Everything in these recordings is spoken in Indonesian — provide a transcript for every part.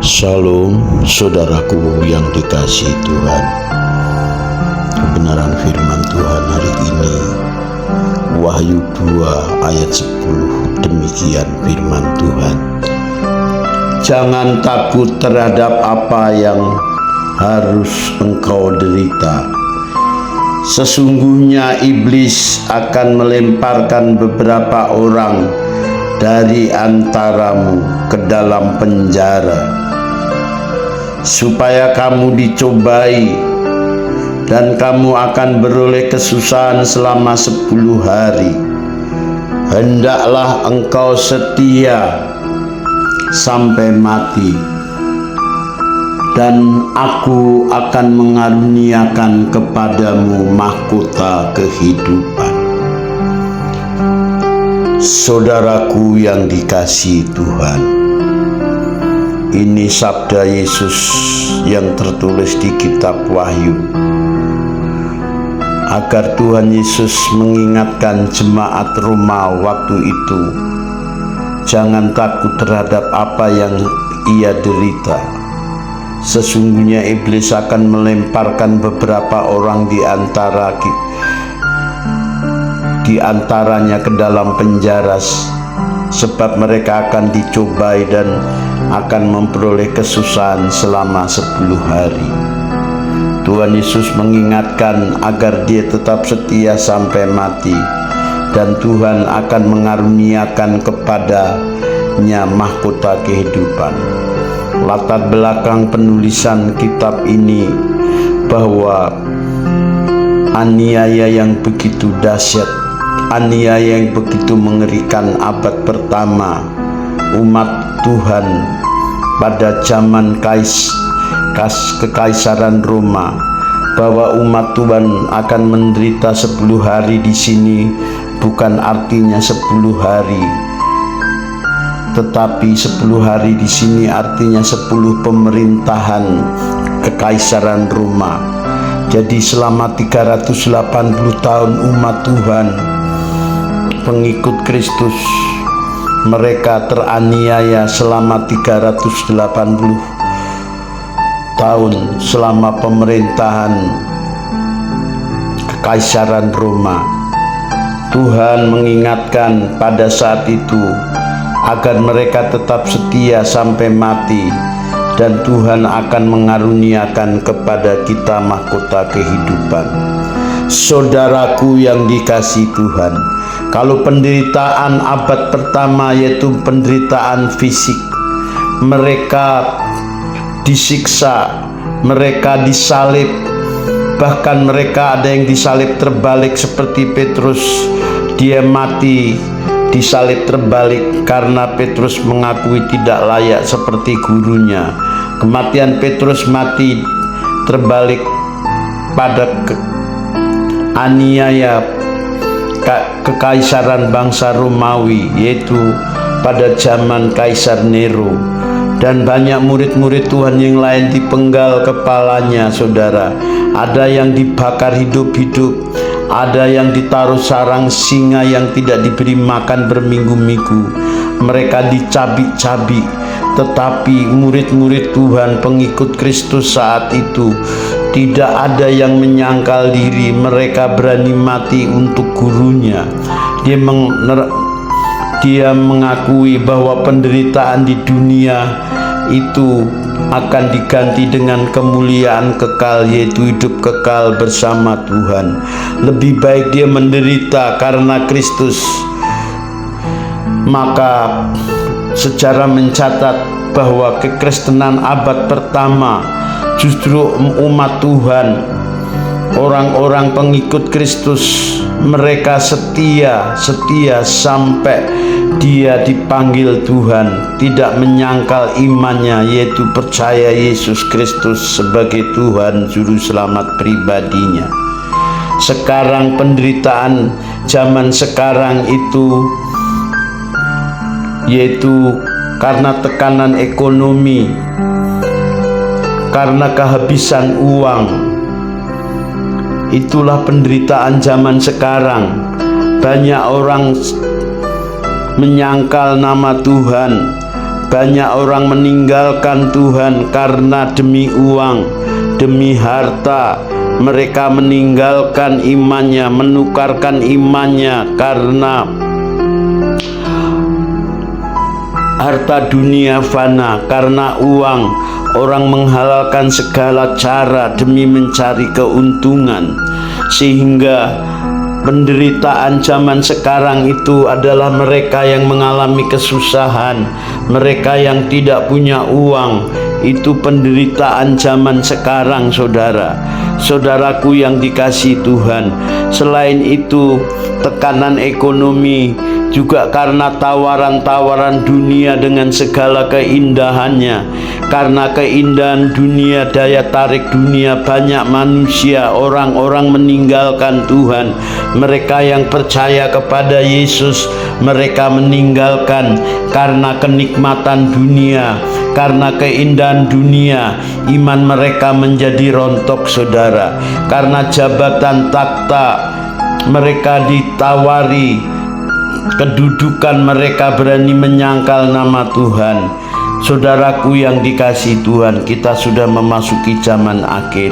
Shalom, saudaraku yang dikasihi Tuhan. Kebenaran firman Tuhan hari ini, Wahyu 2 ayat 10, demikian firman Tuhan. Jangan takut terhadap apa yang harus engkau derita. Sesungguhnya iblis akan melemparkan beberapa orang dari antaramu ke dalam penjara, supaya kamu dicobai, dan kamu akan beroleh kesusahan selama 10 hari. Hendaklah engkau setia sampai mati, dan aku akan mengaruniakan kepadamu mahkota kehidupan. Saudaraku yang dikasihi Tuhan, ini sabda Yesus yang tertulis di kitab Wahyu, agar Tuhan Yesus mengingatkan jemaat Roma waktu itu, jangan takut terhadap apa yang ia derita. Sesungguhnya iblis akan melemparkan beberapa orang di antaranya ke dalam penjara, sebab mereka akan dicobai dan akan memperoleh kesusahan selama 10 hari. Tuhan Yesus mengingatkan agar dia tetap setia sampai mati, dan Tuhan akan mengaruniakan kepadanya mahkota kehidupan. Latar belakang penulisan kitab ini bahwa aniaya yang begitu dahsyat, aniaya yang begitu mengerikan abad pertama umat Tuhan pada zaman kekaisaran Roma, bahwa umat Tuhan akan menderita 10 hari di sini bukan artinya 10 hari, tetapi 10 hari di sini artinya 10 pemerintahan kekaisaran Roma. Jadi selama 380 tahun umat Tuhan, pengikut Kristus, mereka teraniaya selama 380 tahun selama pemerintahan kekaisaran Roma. Tuhan mengingatkan pada saat itu agar mereka tetap setia sampai mati, dan Tuhan akan mengaruniakan kepada kita mahkota kehidupan. Saudaraku yang dikasihi Tuhan, kalau penderitaan abad pertama yaitu penderitaan fisik, mereka disiksa, mereka disalib, bahkan mereka ada yang disalib terbalik seperti Petrus. Dia mati disalib terbalik karena Petrus mengakui tidak layak seperti gurunya. Kematian Petrus mati terbalik pada aniaya kekaisaran bangsa Romawi, yaitu pada zaman Kaisar Nero. Dan banyak murid-murid Tuhan yang lain dipenggal kepalanya, saudara. Ada yang dibakar hidup-hidup, ada yang ditaruh sarang singa yang tidak diberi makan berminggu-minggu. Mereka dicabik-cabik. Tetapi murid-murid Tuhan, pengikut Kristus saat itu, tidak ada yang menyangkal diri. Mereka berani mati untuk gurunya. Dia mengakui bahwa penderitaan di dunia itu akan diganti dengan kemuliaan kekal, yaitu hidup kekal bersama Tuhan. Lebih baik dia menderita karena Kristus. Maka sejarah mencatat bahwa kekristenan abad pertama justru umat Tuhan, orang-orang pengikut Kristus, mereka setia sampai dia dipanggil Tuhan, tidak menyangkal imannya, yaitu percaya Yesus Kristus sebagai Tuhan Juru Selamat pribadinya. Sekarang penderitaan zaman sekarang itu yaitu karena tekanan ekonomi, karena kehabisan uang. Itulah penderitaan zaman sekarang. Banyak orang menyangkal nama Tuhan, Banyak orang meninggalkan Tuhan karena demi uang, demi harta. Mereka meninggalkan imannya, menukarkan imannya karena harta dunia fana, karena uang. Orang menghalalkan segala cara demi mencari keuntungan, sehingga penderitaan zaman sekarang itu adalah mereka yang mengalami kesusahan, mereka yang tidak punya uang. Itu penderitaan zaman sekarang, saudaraku yang dikasihi Tuhan. Selain itu, tekanan ekonomi juga karena tawaran-tawaran dunia dengan segala keindahannya. Karena keindahan dunia, daya tarik dunia, banyak manusia, orang-orang meninggalkan Tuhan. Mereka yang percaya kepada Yesus, mereka meninggalkan karena kenikmatan dunia, karena keindahan dunia. Iman mereka menjadi rontok, saudara. Karena jabatan takhta, mereka ditawari kedudukan, mereka berani menyangkal nama Tuhan. Saudaraku yang dikasihi Tuhan, kita sudah memasuki zaman akhir.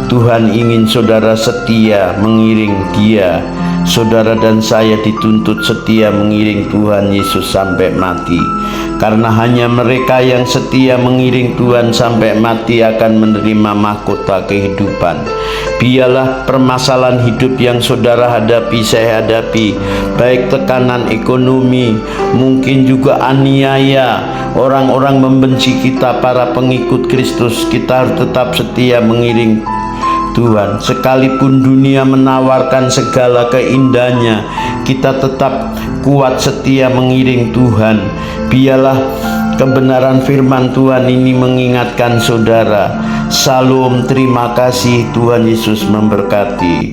Tuhan ingin saudara setia mengiring Dia. Saudara dan saya dituntut setia mengiring Tuhan Yesus sampai mati. Karena hanya mereka yang setia mengiring Tuhan sampai mati akan menerima mahkota kehidupan. Biarlah permasalahan hidup yang saudara hadapi, saya hadapi, baik tekanan ekonomi, mungkin juga aniaya, orang-orang membenci kita, para pengikut Kristus, kita harus tetap setia mengiring Tuhan. Sekalipun dunia menawarkan segala keindahannya, kita tetap kuat setia mengiring Tuhan. Biarlah kebenaran firman Tuhan ini mengingatkan saudara. Salam, terima kasih, Tuhan Yesus memberkati.